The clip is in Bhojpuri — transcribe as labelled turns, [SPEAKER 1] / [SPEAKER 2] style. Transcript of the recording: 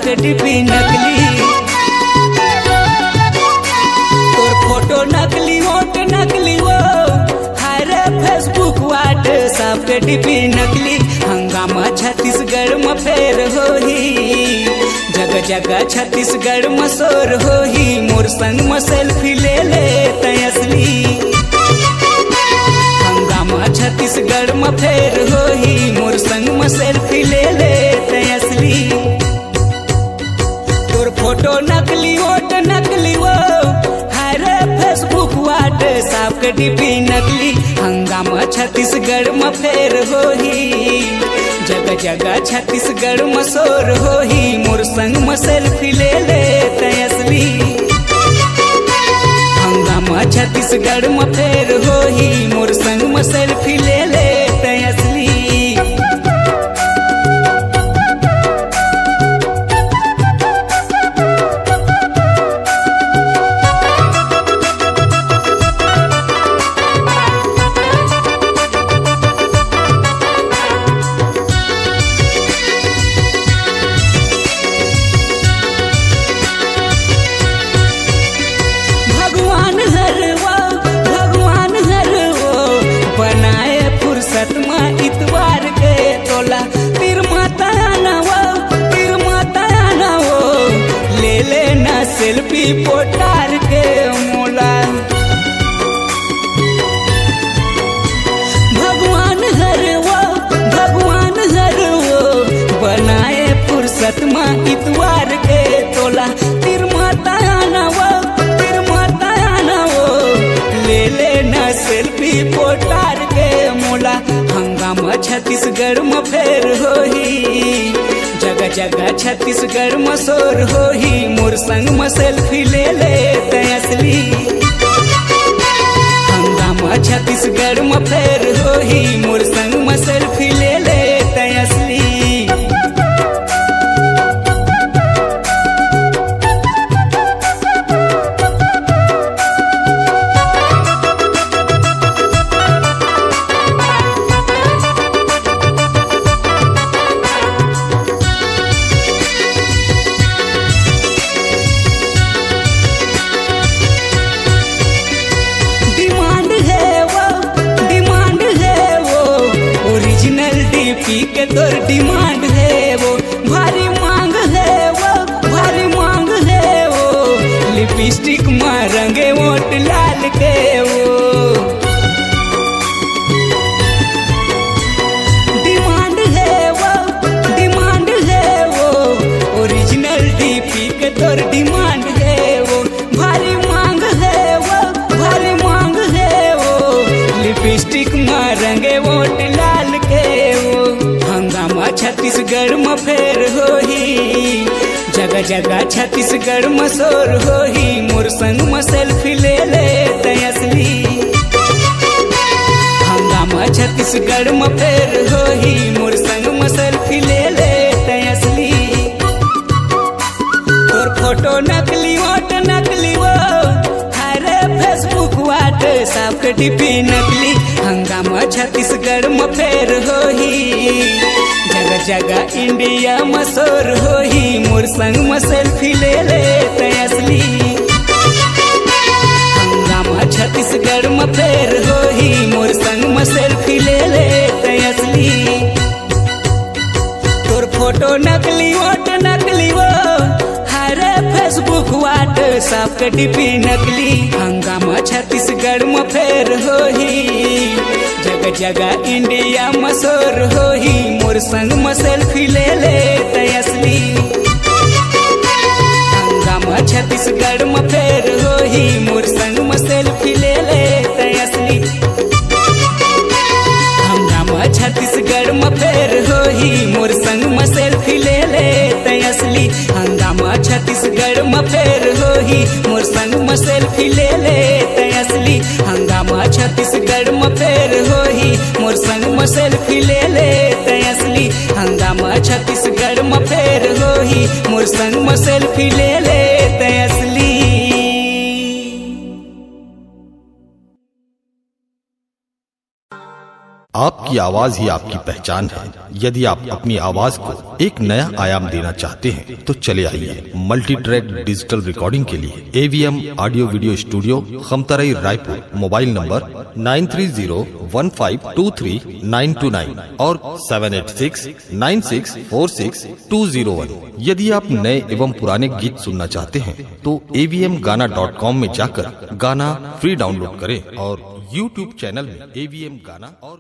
[SPEAKER 1] के डीपी नकली, तोर फोटो नकली वोट नकली वो, हाय रे फेसबुक व्हाट्सएप के डीपी नकली। हंगामा छत्तीसगढ़ में फेर होही, जगह जगह छत्तीसगढ़ में शोर होही, मोर संग में सेल्फी ले ले तय असली। हंगामा छत्तीसगढ़ में फेर होही, मोर संग में सेल्फी ले ले तय असली। तोर फोटो नकली वोट नकली वो, हाय रे फेसबुक व्हाट्सएप के डीपी नकली। हंगामा छत्तीसगढ़ में फेर होही, जगह जगह छत्तीसगढ़ में शोर होही, मोर संग में सेल्फी ले ले तय असली। हंगामा छत्तीसगढ़ में फेर होही, मोर संग में सेल्फी ले ले तय असली। इतवार के तोला तीर माता ना वो ले लेना सेल्फी पोटार के मोला। भगवान हर वो बनाए फुर्सत में इतवार के तोला तीर माता ना वो ले लेना सेल्फी पोटार के मोला। हंगामा छत्तीसगढ़ में फेर होही, जगह जगह छत्तीसगढ़ में शोर होही, मोर संग में सेल्फी ले ले तय असली। हंगामा छत्तीसगढ़ में फेर होही, मोर संग में सेल्फी ले ले तय असली। के तोर डिमांड है वो, भारी मांग है वो, लिपस्टिक में रंगे वोट लाल के वो। डिमांड है वो, ओरिजिनल डीपी के तोर डिमांड है वो, भारी मांग है वो, लिपस्टिक में रंगे वोट लाल के वो। हंगामा छत्तीसगढ़ में फेर होही, जगह जगह छत्तीसगढ़ में शोर होही, मोर संग में सेल्फी ले ले तय असली। हंगामा छत्तीसगढ़ में फेर होही, मोर संग में सेल्फी ले ले तय असली। तोर फोटो नकली वोट नकली वो, हाय रे फेसबुक व्हाट्सएप के डीपी नकली। हंगामा छत्तीसगढ़ में फेर होही, जगह जगह इंडिया में शोर होही, मोर संग में सेल्फी ले ले तय असली। हंगामा छत्तीसगढ़ में फेर होही, मोर संग में सेल्फी ले ले तय असली। तोर फोटो नकली वोट नकली वो, हाय रे फेसबुक व्हाट्सएप के डीपी नकली। हंगामा छत्तीसगढ़ में फेर होही, जगह जगह इंडिया में शोर होही, मोर संग में सेल्फी ले ले तय असली। हंगामा छत्तीसगढ़ में फेर होही, मोर संग में सेल्फी ले ले तय असली। हंगामा छत्तीसगढ़ में फेर होही, मोर संग में सेल्फी ले ले तय असली। हंगामा छत्तीसगढ़ में फेर होही, मोर संग में सेल्फी ले ले तय असली। हंगामा छत्तीसगढ़ में फेर होही, मोर संग में सेल्फी ले ले तय असली। हंगामा छत्तीसगढ़ में फेर होही, मोर संग में सेल्फी ले ले तय असली।
[SPEAKER 2] आपकी आवाज ही आपकी पहचान है। यदि आप अपनी आवाज को एक नया आयाम देना चाहते हैं तो चले आइए मल्टी ट्रैक डिजिटल रिकॉर्डिंग के लिए AVM audio video studio Khamtarai Raipur. Mobile number 9301523929 और 7869646201। यदि आप नए एवं पुराने गीत सुनना चाहते हैं तो avmgana.com में जाकर गाना फ्री डाउनलोड करें और YouTube चैनल में AVM गाना और